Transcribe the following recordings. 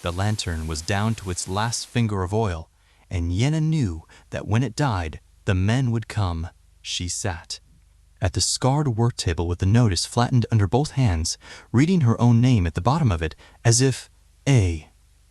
The lantern was down to its last finger of oil, and Yenna knew that when it died, the men would come. She sat at the scarred work table with the notice flattened under both hands, reading her own name at the bottom of it, as if a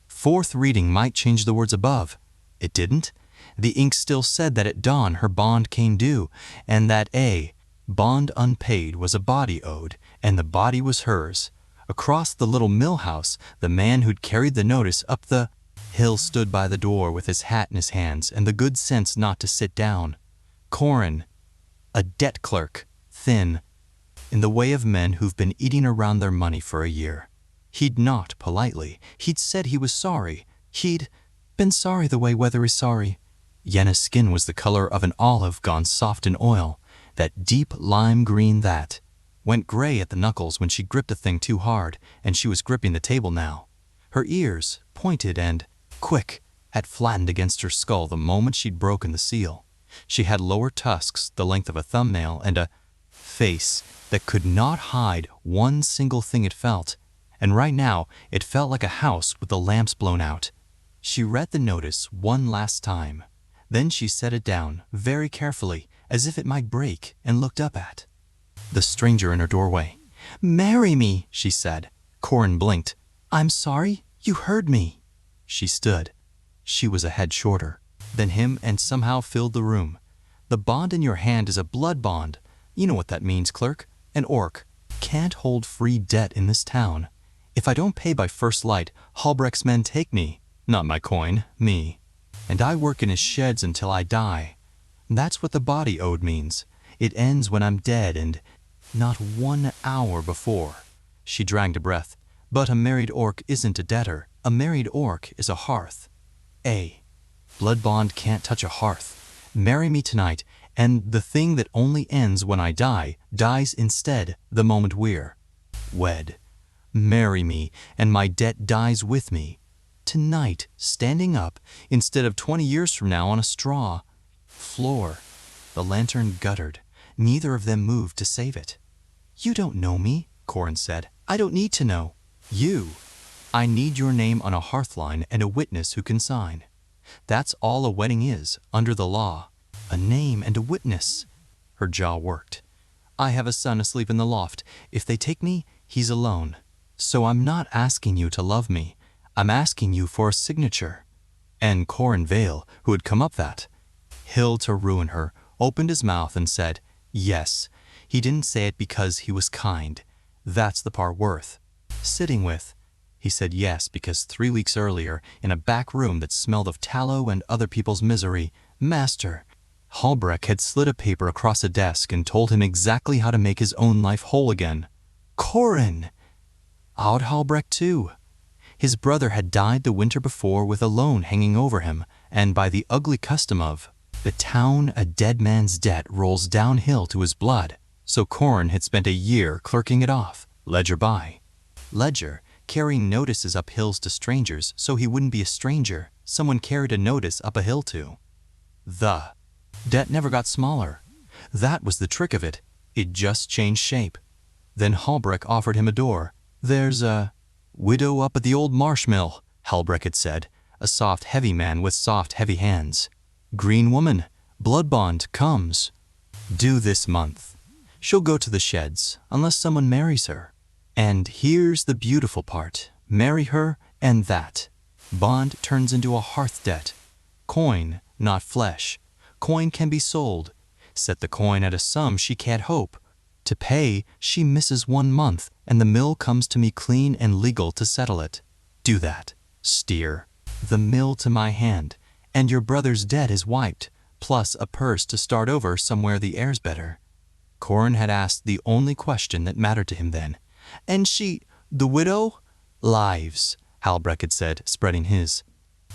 fourth reading might change the words above. It didn't. The ink still said that at dawn her bond came due, and that a bond unpaid was a body owed, and the body was hers. Across the little mill house, the man who'd carried the notice up the hill stood by the door with his hat in his hands and the good sense not to sit down. Corin, a debt clerk, thin, in the way of men who've been eating around their money for a year. He'd knocked politely. He'd said he was sorry. He'd been sorry the way weather is sorry. Yenna's skin was the color of an olive gone soft in oil, that deep lime green that went gray at the knuckles when she gripped a thing too hard, and she was gripping the table now. Her ears, pointed and quick, had flattened against her skull the moment she'd broken the seal. She had lower tusks the length of a thumbnail and a face that could not hide one single thing it felt, and right now it felt like a house with the lamps blown out. She read the notice one last time. Then she set it down very carefully, as if it might break, and looked up at the stranger in her doorway. "Marry me," she said. Corin blinked. "I'm sorry, you heard me." She stood. She was a head shorter than him and somehow filled the room. "The bond in your hand is a blood bond. You know what that means, clerk. An orc can't hold free debt in this town. If I don't pay by first light, Halbrecht's men take me. Not my coin, me. And I work in his sheds until I die. That's what the body owed means. It ends when I'm dead and not 1 hour before." She dragged a breath. "But a married orc isn't a debtor. A married orc is a hearth. A blood bond can't touch a hearth. Marry me tonight, and the thing that only ends when I die dies instead the moment we're wed. Marry me, and my debt dies with me. Tonight, standing up, instead of 20 years from now on a straw floor." The lantern guttered. Neither of them moved to save it. "You don't know me," Corin said. "I don't need to know you. I need your name on a hearthline and a witness who can sign. That's all a wedding is, under the law. A name and a witness." Her jaw worked. "I have a son asleep in the loft. If they take me, he's alone. So I'm not asking you to love me. I'm asking you for a signature." And Corin Vale, who had come up that hill to ruin her, opened his mouth and said, "Yes." He didn't say it because he was kind. That's the part worth sitting with. He said yes because 3 weeks earlier, in a back room that smelled of tallow and other people's misery, Master Halbrecht had slid a paper across a desk and told him exactly how to make his own life whole again. Corin! Odd Halbrecht too. His brother had died the winter before with a loan hanging over him, and by the ugly custom of the town, a dead man's debt rolls downhill to his blood. So Corin had spent a year clerking it off, ledger by ledger, carrying notices up hills to strangers so he wouldn't be a stranger someone carried a notice up a hill to. The debt never got smaller. That was the trick of it. It just changed shape. Then Halbrecht offered him a door. "There's a widow up at the old marsh mill," Halbrecht had said, a soft, heavy man with soft, heavy hands. "Green woman, blood bond, comes due this month. She'll go to the sheds, unless someone marries her. And here's the beautiful part. Marry her, and that bond turns into a hearth debt. Coin, not flesh. Coin can be sold. Set the coin at a sum she can't hope to pay. She misses 1 month, and the mill comes to me clean and legal to settle it. Do that. Steer the mill to my hand, and your brother's debt is wiped, plus a purse to start over somewhere the air's better." Corin had asked the only question that mattered to him then. "And she, the widow?" "Lives," Halbrecht had said, spreading his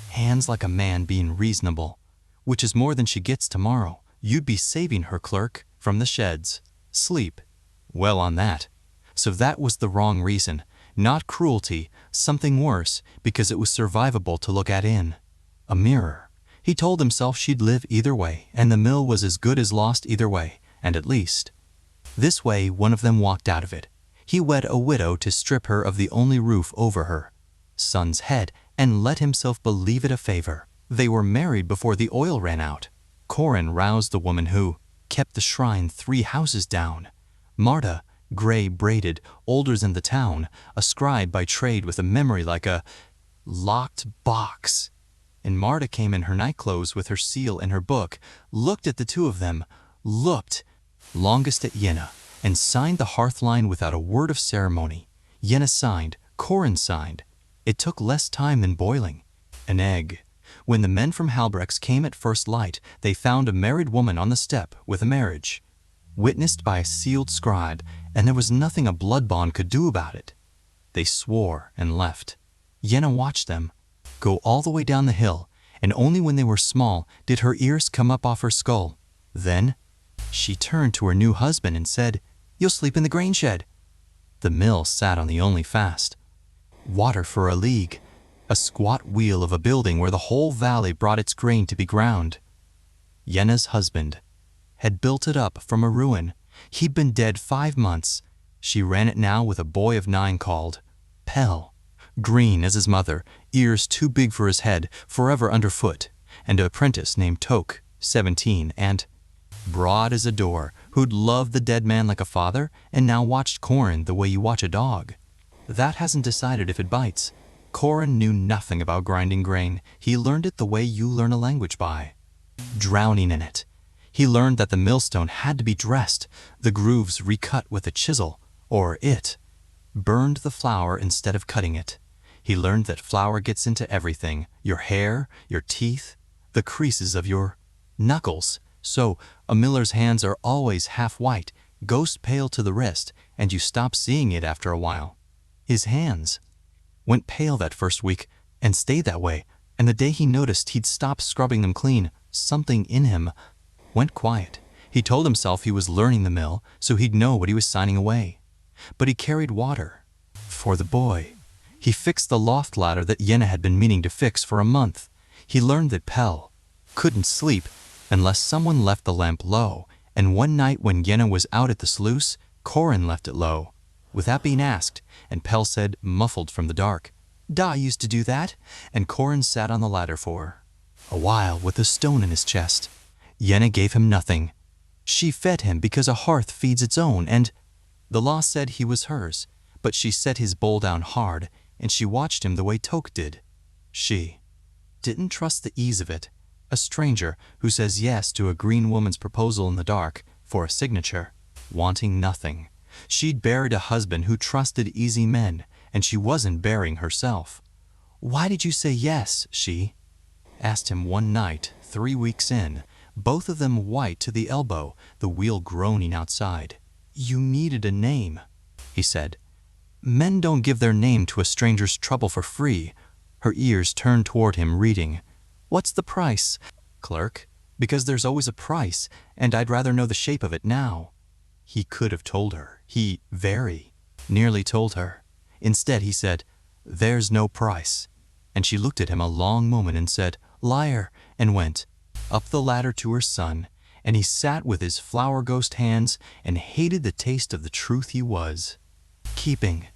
hands like a man being reasonable. "Which is more than she gets tomorrow. You'd be saving her, clerk, from the sheds. Sleep. Well on that. So that was the wrong reason. Not cruelty, something worse, because it was survivable to look at in a mirror. He told himself she'd live either way, and the mill was as good as lost either way, and at least this way one of them walked out of it. He wed a widow to strip her of the only roof over her son's head and let himself believe it a favor. They were married before the oil ran out. Corin roused the woman who kept the shrine 3 houses down. Marta, gray-braided, older than the town, a scribe by trade with a memory like a locked box. And Marta came in her nightclothes with her seal and her book, looked at the two of them, looked longest at Yenna, and signed the hearth line without a word of ceremony. Yenna signed, Corin signed. It took less time than boiling an egg. When the men from Halbrechts came at first light, they found a married woman on the step with a marriage, witnessed by a sealed scribe, and there was nothing a blood bond could do about it. They swore and left. Yenna watched them go all the way down the hill, and only when they were small did her ears come up off her skull. Then she turned to her new husband and said, "You'll sleep in the grain shed." The mill sat on the only fast water for a league, a squat wheel of a building where the whole valley brought its grain to be ground. Yenna's husband had built it up from a ruin. He'd been dead 5 months. She ran it now with a boy of 9 called Pell, green as his mother, ears too big for his head, forever underfoot, and an apprentice named Tok, 17, and broad as a door, who'd loved the dead man like a father and now watched Corin the way you watch a dog. That hasn't decided if it bites. Corin knew nothing about grinding grain. He learned it the way you learn a language by drowning in it. He learned that the millstone had to be dressed, the grooves recut with a chisel, or it burned the flour instead of cutting it. He learned that flour gets into everything, your hair, your teeth, the creases of your knuckles. So a miller's hands are always half white, ghost pale to the wrist, and you stop seeing it after a while. His hands went pale that first week and stayed that way, and the day he noticed he'd stopped scrubbing them clean, something in him went quiet. He told himself he was learning the mill, so he'd know what he was signing away. But he carried water for the boy. He fixed the loft ladder that Yenna had been meaning to fix for a month. He learned that Pell couldn't sleep unless someone left the lamp low, and one night when Yenna was out at the sluice, Corin left it low, without being asked, and Pell said, muffled from the dark, "Da used to do that," and Corin sat on the ladder for a while with a stone in his chest. Yenna gave him nothing. She fed him because a hearth feeds its own, and the law said he was hers, but she set his bowl down hard, and she watched him the way Tok did. She didn't trust the ease of it. A stranger who says yes to a green woman's proposal in the dark for a signature, wanting nothing. She'd buried a husband who trusted easy men, and she wasn't burying herself. "Why did you say yes?" she asked him one night, 3 weeks in, both of them white to the elbow, the wheel groaning outside. "You needed a name," he said. "Men don't give their name to a stranger's trouble for free." Her ears turned toward him, reading, "What's the price?" "Clerk, because there's always a price, and I'd rather know the shape of it now." He could have told her. He very nearly told her. Instead, he said, "There's no price." And she looked at him a long moment and said, "Liar," and went up the ladder to her son, and he sat with his flower ghost hands and hated the taste of the truth he was keeping.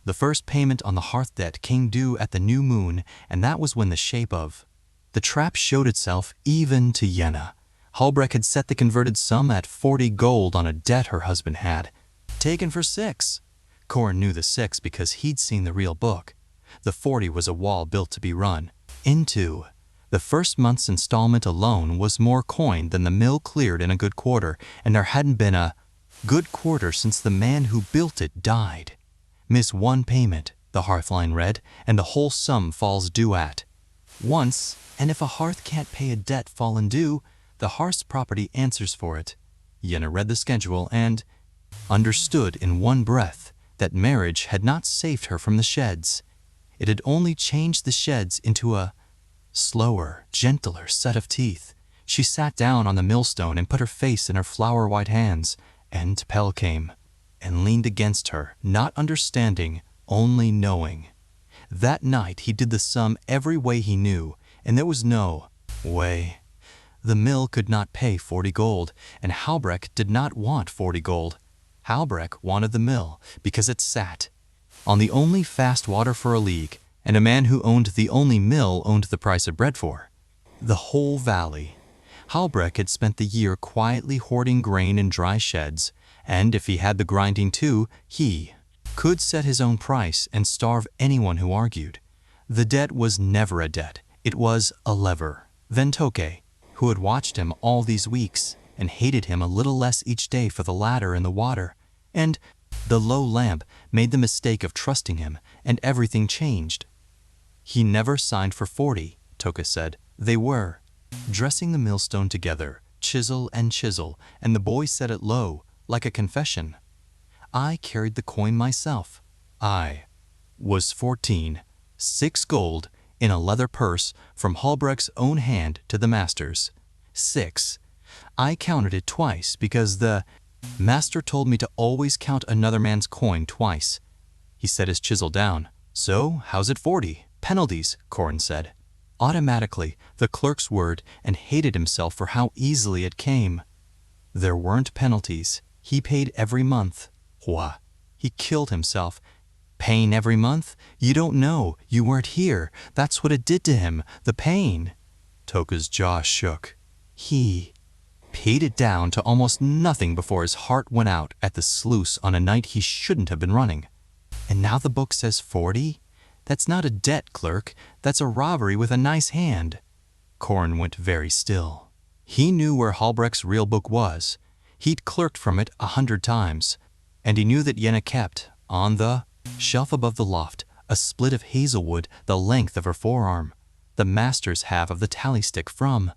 The first payment on the hearth debt came due at the new moon, and that was when the shape of the trap showed itself even to Yenna. Halbrecht had set the converted sum at 40 gold on a debt her husband had taken for 6. Corin knew the 6 because he'd seen the real book. The 40 was a wall built to be run into. The first month's installment alone was more coin than the mill cleared in a good quarter, and there hadn't been a good quarter since the man who built it died. "Miss one payment," the hearthline read, "and the whole sum falls due at once, and if a hearth can't pay a debt fallen due, the hearth's property answers for it." Yenna read the schedule and understood in one breath that marriage had not saved her from the sheds. It had only changed the sheds into a slower, gentler set of teeth. She sat down on the millstone and put her face in her flower-white hands, and Pell came and leaned against her, not understanding, only knowing. That night he did the sum every way he knew, and there was no way. The mill could not pay 40 gold, and Halbrecht did not want 40 gold. Halbrecht wanted the mill because it sat on the only fast water for a league, and a man who owned the only mill owned the price of bread for. The whole valley. Halbrecht had spent the year quietly hoarding grain in dry sheds, and if he had the grinding too, he could set his own price and starve anyone who argued. The debt was never a debt, it was a lever. Then Toke, who had watched him all these weeks and hated him a little less each day for the ladder and the water, and the low lamp made the mistake of trusting him, and everything changed. He never signed for 40, Toke said. They were dressing the millstone together, chisel, and the boy said it low, like a confession. I carried the coin myself. I was 14, 6 gold, in a leather purse from Halbrecht's own hand to the master's. 6. I counted it twice because the master told me to always count another man's coin twice. He set his chisel down. So, how's it 40? Penalties, Corin said. Automatically, the clerk's word, and hated himself for how easily it came. There weren't penalties. He paid every month. Wha? He killed himself. Pain every month? You don't know. You weren't here. That's what it did to him. The pain. Toka's jaw shook. He paid it down to almost nothing before his heart went out at the sluice on a night he shouldn't have been running. And now the book says 40? That's not a debt, clerk. That's a robbery with a nice hand. Corin went very still. He knew where Halbrecht's real book was. He'd clerked from it 100 times. And he knew that Yenna kept, on the shelf above the loft, a split of hazelwood the length of her forearm, the master's half of the tally stick from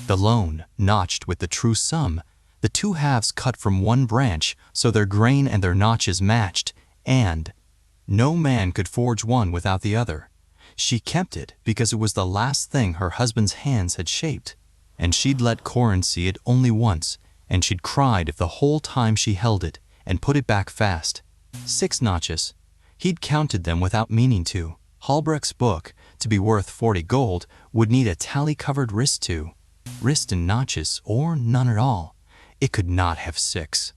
the loan, notched with the true sum, the 2 halves cut from one branch so their grain and their notches matched, and no man could forge one without the other. She kept it because it was the last thing her husband's hands had shaped, and she'd let Corin see it only once, and she'd cried if the whole time she held it and put it back fast. 6 notches. He'd counted them without meaning to. Halbrecht's book, to be worth 40 gold, would need a tally-covered wrist too. Wrist and notches, or none at all. It could not have 6.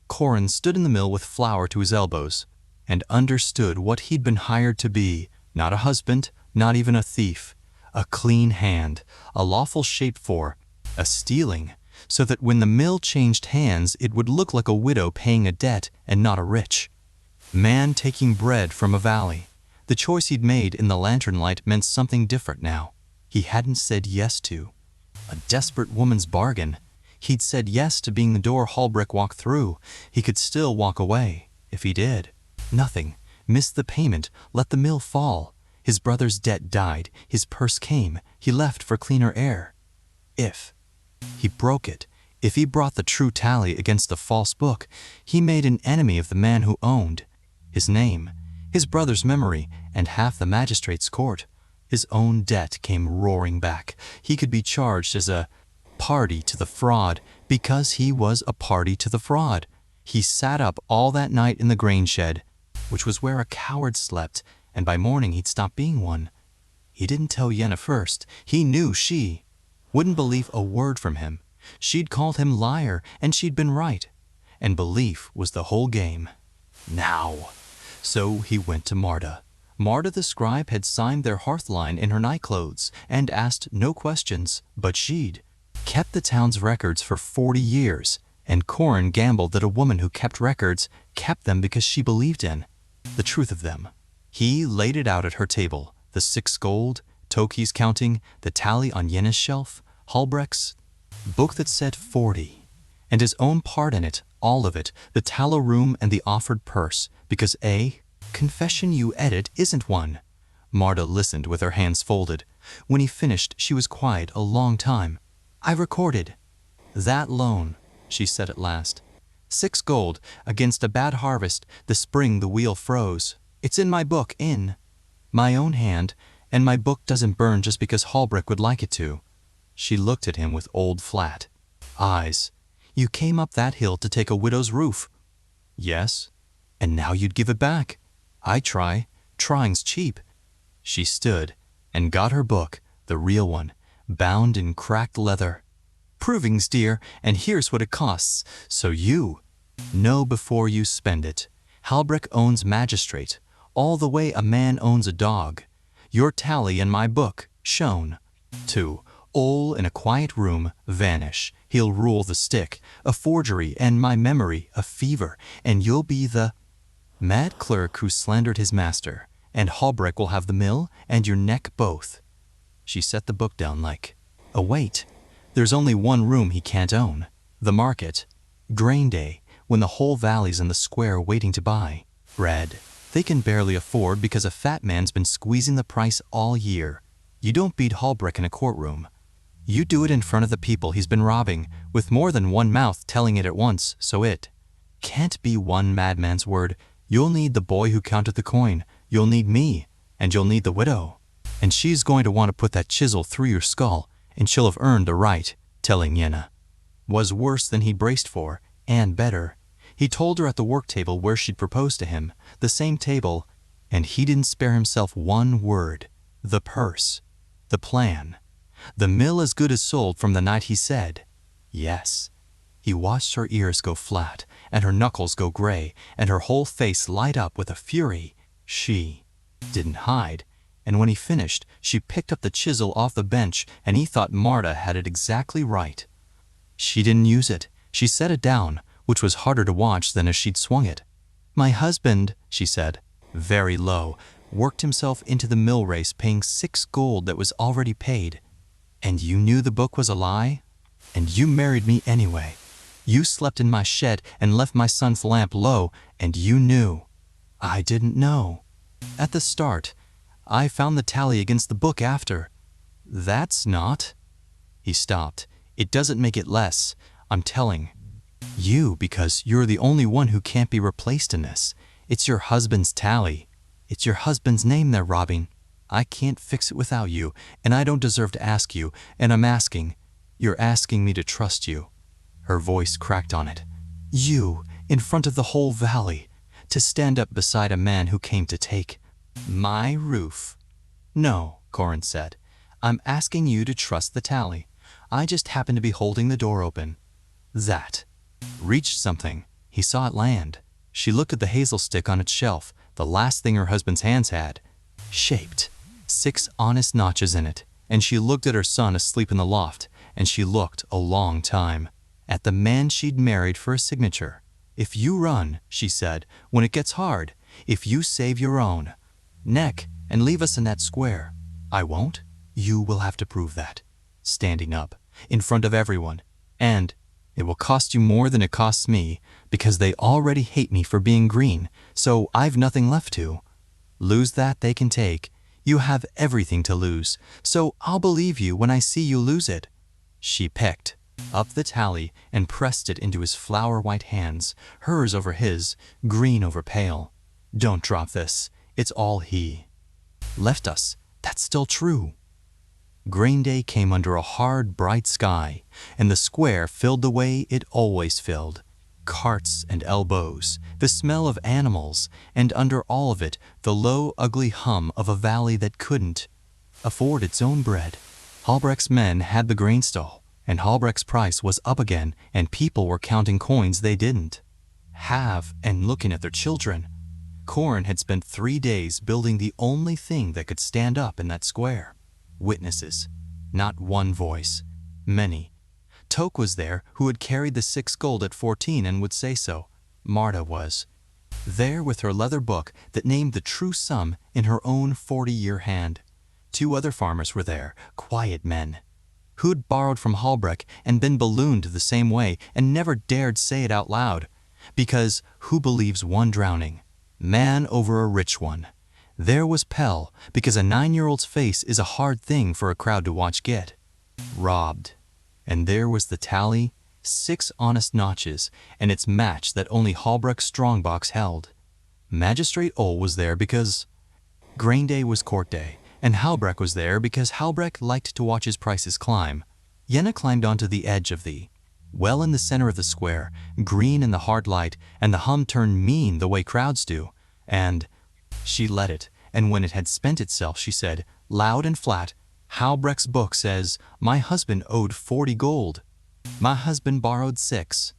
Corin stood in the mill with flour to his elbows, and understood what he'd been hired to be, not a husband, not even a thief, a clean hand, a lawful shape for a stealing, so that when the mill changed hands it would look like a widow paying a debt and not a rich man taking bread from a valley. The choice he'd made in the lantern light meant something different now. He hadn't said yes to a desperate woman's bargain. He'd said yes to being the door Halbrecht walked through. He could still walk away, if he did. Nothing. Missed the payment. Let the mill fall. His brother's debt died. His purse came. He left for cleaner air. If he broke it, if he brought the true tally against the false book, he made an enemy of the man who owned his name, his brother's memory, and half the magistrate's court. His own debt came roaring back. He could be charged as a party to the fraud because he was a party to the fraud. He sat up all that night in the grain shed, which was where a coward slept, and by morning he'd stopped being one. He didn't tell Yenna first. He knew she wouldn't believe a word from him. She'd called him liar, and she'd been right. And belief was the whole game. Now. So he went to Marta. Marta the scribe had signed their hearthline in her nightclothes and asked no questions, but she'd kept the town's records for 40 years, and Corin gambled that a woman who kept records kept them because she believed in the truth of them. He laid it out at her table, the 6 gold, Toki's counting, the tally on Yenna's shelf, Halbrecht's book that said 40, and his own part in it, all of it, the tallow room and the offered purse, because a confession you edit isn't one. Marta listened with her hands folded. When he finished, she was quiet a long time. I recorded that loan, she said at last. 6 gold against a bad harvest, the spring the wheel froze. It's in my book, in my own hand, and my book doesn't burn just because Halbrecht would like it to. She looked at him with old flat eyes. You came up that hill to take a widow's roof. Yes, and now you'd give it back. I try. Trying's cheap. She stood and got her book, the real one, bound in cracked leather. Provings, dear, and here's what it costs, so you know before you spend it. Halbrecht owns magistrate, all the way a man owns a dog. Your tally and my book, shown. 2. Ole in a quiet room, vanish. He'll rule the stick, a forgery, and my memory, a fever, and you'll be the mad clerk who slandered his master, and Halbrecht will have the mill and your neck both. She set the book down like, oh wait, there's only one room he can't own, the market. Grain day, when the whole valley's in the square waiting to buy. Bread. They can barely afford because a fat man's been squeezing the price all year. You don't beat Halbrecht in a courtroom. You do it in front of the people he's been robbing, with more than one mouth telling it at once, so it can't be one madman's word. You'll need the boy who counted the coin, you'll need me, and you'll need the widow. And she's going to want to put that chisel through your skull, and she'll have earned the right, telling Yenna. Was worse than he'd braced for, and better. He told her at the work table where she'd proposed to him, the same table, and he didn't spare himself one word. The purse. The plan. The mill as good as sold from the night he said, yes. He watched her ears go flat, and her knuckles go gray, and her whole face light up with a fury. She didn't hide, and when he finished, she picked up the chisel off the bench, and he thought Marta had it exactly right. She didn't use it. She set it down, which was harder to watch than as she'd swung it. My husband, she said, very low, worked himself into the mill race paying 6 gold that was already paid. And you knew the book was a lie? And you married me anyway. You slept in my shed and left my son's lamp low, and you knew. I didn't know. At the start, I found the tally against the book after. That's not. He stopped. It doesn't make it less. I'm telling you because you're the only one who can't be replaced in this. It's your husband's tally. It's your husband's name they're robbing. I can't fix it without you, and I don't deserve to ask you, and I'm asking. You're asking me to trust you. Her voice cracked on it. You, in front of the whole valley, to stand up beside a man who came to take my roof. No, Corin said. I'm asking you to trust the tally. I just happened to be holding the door open. That reached something. He saw it land. She looked at the hazel stick on its shelf, the last thing her husband's hands had. Shaped. 6 honest notches in it. And she looked at her son asleep in the loft, and she looked a long time. At the man she'd married for a signature. If you run, she said, when it gets hard, if you save your own neck and leave us in that square, I won't. You will have to prove that. Standing up, in front of everyone. And it will cost you more than it costs me, because they already hate me for being green, so I've nothing left to. Lose that they can take. You have everything to lose, so I'll believe you when I see you lose it. She picked up the tally and pressed it into his flower-white hands, hers over his, green over pale. Don't drop this. It's all he left us. That's still true. Grain day came under a hard, bright sky, and the square filled the way it always filled. Carts and elbows, the smell of animals, and under all of it, the low, ugly hum of a valley that couldn't afford its own bread. Halbrecht's men had the grain stall, and Halbrecht's price was up again, and people were counting coins they didn't have and looking at their children. Corin had spent 3 days building the only thing that could stand up in that square. Witnesses. Not one voice. Many. Toke was there, who had carried the 6 gold at 14 and would say so. Marta was there with her leather book that named the true sum in her own 40-year hand. 2 other farmers were there, quiet men, who'd borrowed from Halbrecht and been ballooned the same way and never dared say it out loud, because who believes one drowning? Man over a rich one. There was Pell, because a 9-year-old's face is a hard thing for a crowd to watch get robbed. And there was the tally, 6 honest notches, and its match that only Halbrecht's strongbox held. Magistrate Ole was there because grain day was court day, and Halbrecht was there because Halbrecht liked to watch his prices climb. Yenna climbed onto the edge of the well in the center of the square, green in the hard light, and the hum turned mean the way crowds do, and she let it, and when it had spent itself, she said, loud and flat, Halbrecht's book says, my husband owed 40 gold. My husband borrowed 6.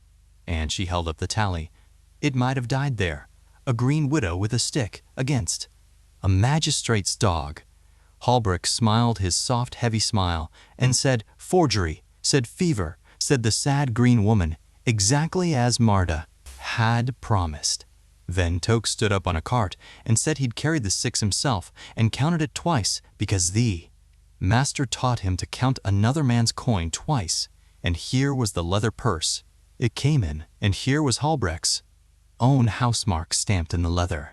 And she held up the tally. It might have died there, a green widow with a stick against a magistrate's dog. Halbrecht smiled his soft, heavy smile and said, "Forgery," said "fever," said the sad green woman, exactly as Marta had promised. Then Toke stood up on a cart and said he'd carried the 6 himself and counted it twice because the master taught him to count another man's coin twice, and here was the leather purse it came in, and here was Halbrecht's own house mark stamped in the leather.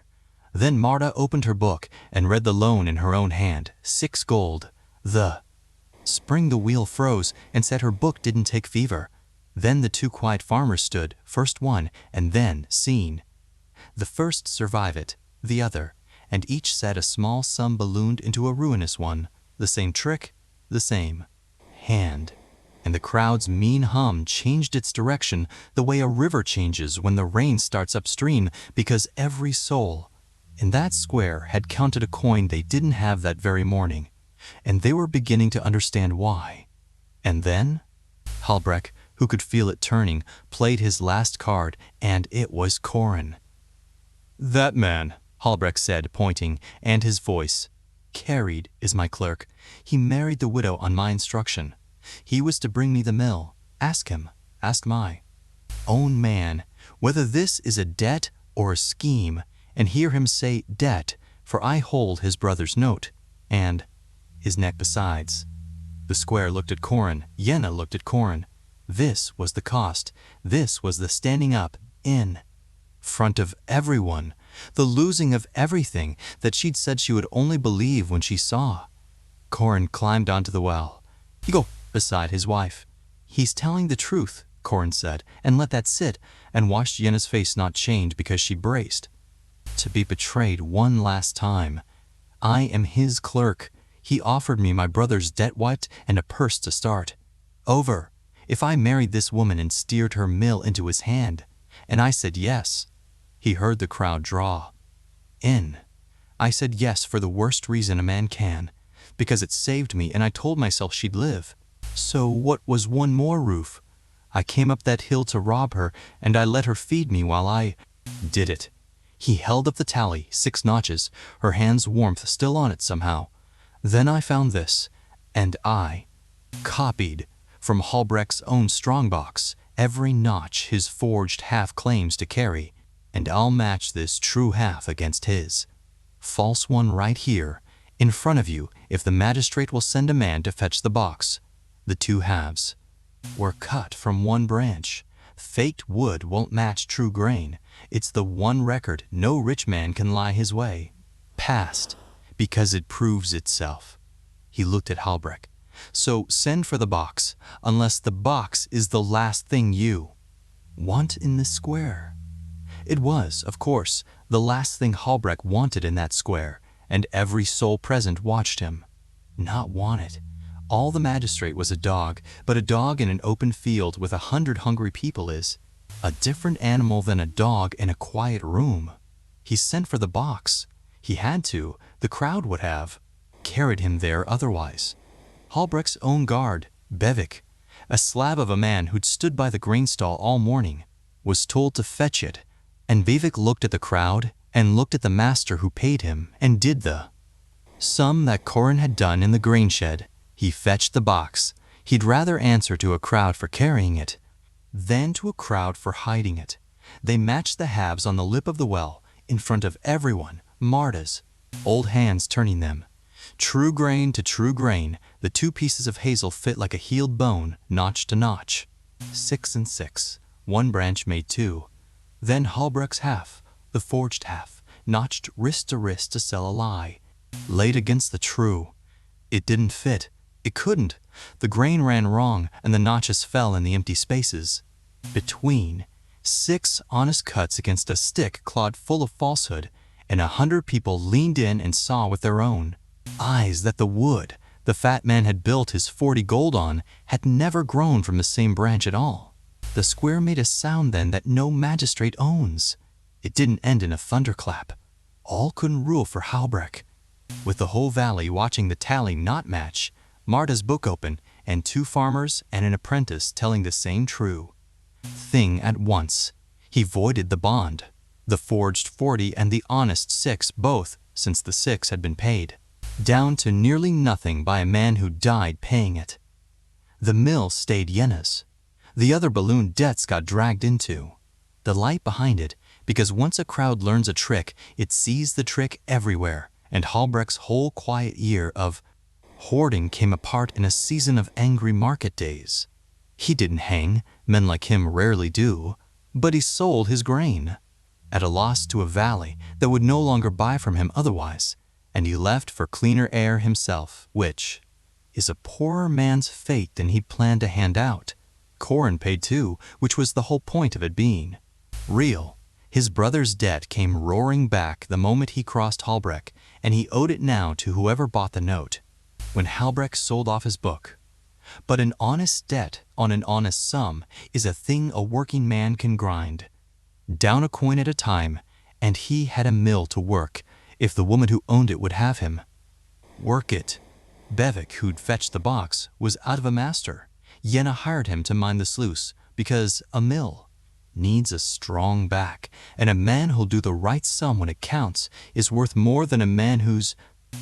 Then Marta opened her book and read the loan in her own hand, 6 gold. The spring the wheel froze and said her book didn't take fever. Then the 2 quiet farmers stood, first one and then seen. The first survive it, the other, and each said a small sum ballooned into a ruinous one, the same trick, the same hand. And the crowd's mean hum changed its direction the way a river changes when the rain starts upstream, because every soul in that square had counted a coin they didn't have that very morning, and they were beginning to understand why. And then Halbrecht, who could feel it turning, played his last card, and it was Corin. "That man," Halbrecht said, pointing, and his voice carried, "is my clerk. He married the widow on my instruction. He was to bring me the mill. Ask him, ask my own man, whether this is a debt or a scheme, and hear him say debt, for I hold his brother's note, and his neck besides." The square looked at Corin. Yenna looked at Corin. This was the cost. This was the standing up in front of everyone, the losing of everything that she'd said she would only believe when she saw. Corin climbed onto the well. He go beside his wife. "He's telling the truth," Corin said, and let that sit, and watched Yenna's face not change because she braced to be betrayed one last time. "I am his clerk. He offered me my brother's debt wiped and a purse to start over if I married this woman and steered her mill into his hand, and I said yes." He heard the crowd draw in. "I said yes for the worst reason a man can, because it saved me and I told myself she'd live. So what was one more roof? I came up that hill to rob her, and I let her feed me while I did it." He held up the tally, 6 notches, her hand's warmth still on it somehow. "Then I found this, and I copied from Halbrecht's own strongbox every notch his forged half claims to carry, and I'll match this true half against his false one right here, in front of you, if the magistrate will send a man to fetch the box. The 2 halves were cut from one branch. Faked wood won't match true grain. It's the one record no rich man can lie his way past, because it proves itself." He looked at Halbrecht. "So send for the box, unless the box is the last thing you want in this square." It was, of course, the last thing Halbrecht wanted in that square, and every soul present watched him not want it. All the magistrate was a dog, but a dog in an open field with 100 hungry people is a different animal than a dog in a quiet room. He sent for the box. He had to. The crowd would have carried him there otherwise. Halbrecht's own guard, Bevik, a slab of a man who'd stood by the grain stall all morning, was told to fetch it, and Bevik looked at the crowd and looked at the master who paid him and did the sum that Corin had done in the grain shed. He fetched the box. He'd rather answer to a crowd for carrying it than to a crowd for hiding it. They matched the halves on the lip of the well, in front of everyone, Marta's old hands turning them. True grain to true grain, the 2 pieces of hazel fit like a healed bone, notch to notch. 6 and 6, 1 branch made 2. Then Halbrecht's half, the forged half, notched wrist to sell a lie, laid against the true. It didn't fit. It couldn't. The grain ran wrong, and the notches fell in the empty spaces between. 6 honest cuts against a stick clawed full of falsehood, and 100 people leaned in and saw with their own eyes that the wood the fat man had built his 40 gold on had never grown from the same branch at all. The square made a sound then that no magistrate owns. It didn't end in a thunderclap. All couldn't rule for Halbrecht. With the whole valley watching the tally not match, Marta's book open, and 2 farmers and an apprentice telling the same true thing at once. He voided the bond, the forged 40 and the honest 6 both, since the 6 had been paid. down to nearly nothing by a man who died paying it. The mill stayed Yenna's. The other balloon debts got dragged into. The light behind it, because once a crowd learns a trick, it sees the trick everywhere, and Halbrecht's whole quiet year of hoarding came apart in a season of angry market days. He didn't hang, men like him rarely do, but he sold his grain, at a loss to a valley that would no longer buy from him otherwise, and he left for cleaner air himself, which is a poorer man's fate than he'd planned to hand out. Corin paid too, which was the whole point of it being real. His brother's debt came roaring back the moment he crossed Halbrecht, and he owed it now to whoever bought the note, when Halbrecht sold off his book. But an honest debt on an honest sum is a thing a working man can grind, down a coin at a time, and he had a mill to work if the woman who owned it would have him. Work it. Bevik, who'd fetched the box, was out of a master. Yenna hired him to mind the sluice, because a mill needs a strong back, and a man who'll do the right sum when it counts is worth more than a man who's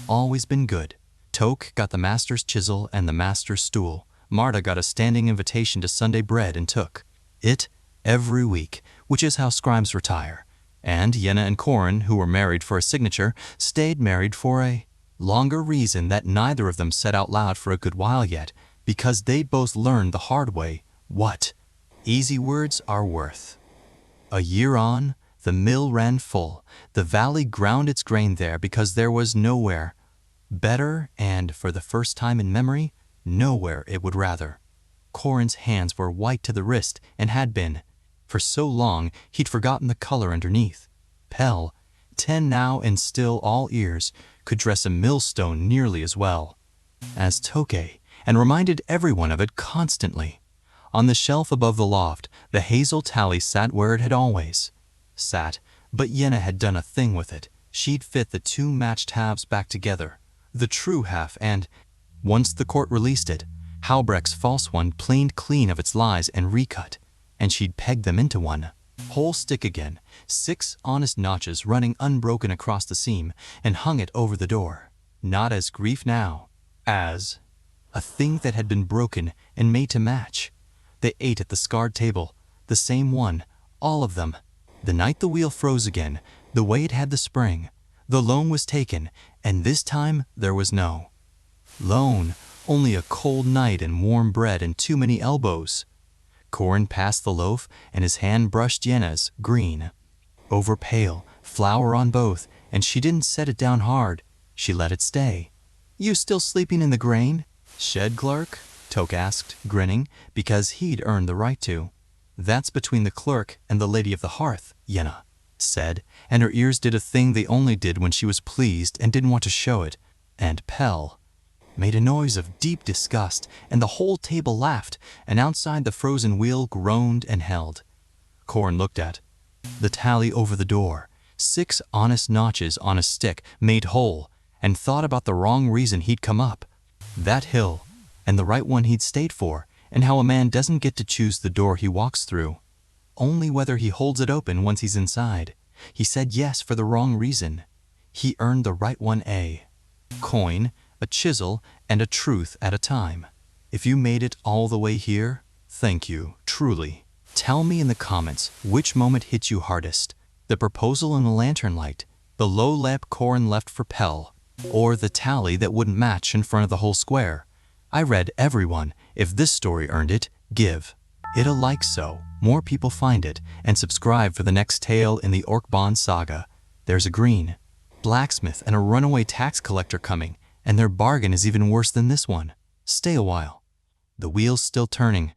always been good. Toke got the master's chisel and the master's stool. Marta got a standing invitation to Sunday bread and took it every week, which is how scribes retire. And Yenna and Corin, who were married for a signature, stayed married for a longer reason that neither of them said out loud for a good while yet, because they'd both learned the hard way what easy words are worth. A year on, the mill ran full. The valley ground its grain there because there was nowhere better, and for the first time in memory, nowhere it would rather. Corin's hands were white to the wrist and had been. For so long, he'd forgotten the color underneath. Pell, 10 now and still all ears, could dress a millstone nearly as well as Toke, and reminded everyone of it constantly. On the shelf above the loft, the hazel tally sat where it had always sat, but Yenna had done a thing with it. She'd fit the two matched halves back together, the true half, and, once the court released it, Halbrecht's false one planed clean of its lies and recut, and she'd pegged them into one whole stick again, 6 honest notches running unbroken across the seam, and hung it over the door, not as grief now, as a thing that had been broken and made to match. They ate at the scarred table, the same one, all of them. The night the wheel froze again, the way it had the spring, the loan was taken, and this time there was no loan, only a cold night and warm bread and too many elbows. Corin passed the loaf, and his hand brushed Yenna's, green, over pale, flour on both, and she didn't set it down hard. She let it stay. "You still sleeping in the grain, shed clerk?" Toke asked, grinning, because he'd earned the right to. "That's between the clerk and the lady of the hearth," Yenna said, and her ears did a thing they only did when she was pleased and didn't want to show it, and Pell made a noise of deep disgust, and the whole table laughed, and outside the frozen wheel groaned and held. Corin looked at the tally over the door, 6 honest notches on a stick made whole, and thought about the wrong reason he'd come up that hill, and the right one he'd stayed for, and how a man doesn't get to choose the door he walks through, only whether he holds it open once he's inside. He said yes for the wrong reason. He earned the right one a coin, a chisel, and a truth at a time. If you made it all the way here, thank you, truly. Tell me in the comments which moment hit you hardest, the proposal in the lantern light, the low lamp Corin left for Pell, or the tally that wouldn't match in front of the whole square. I read everyone. If this story earned it, give it a like so more people find it, and subscribe for the next tale in the Orc Bond saga. There's a green blacksmith and a runaway tax collector coming, and their bargain is even worse than this one. Stay a while. The wheel's still turning.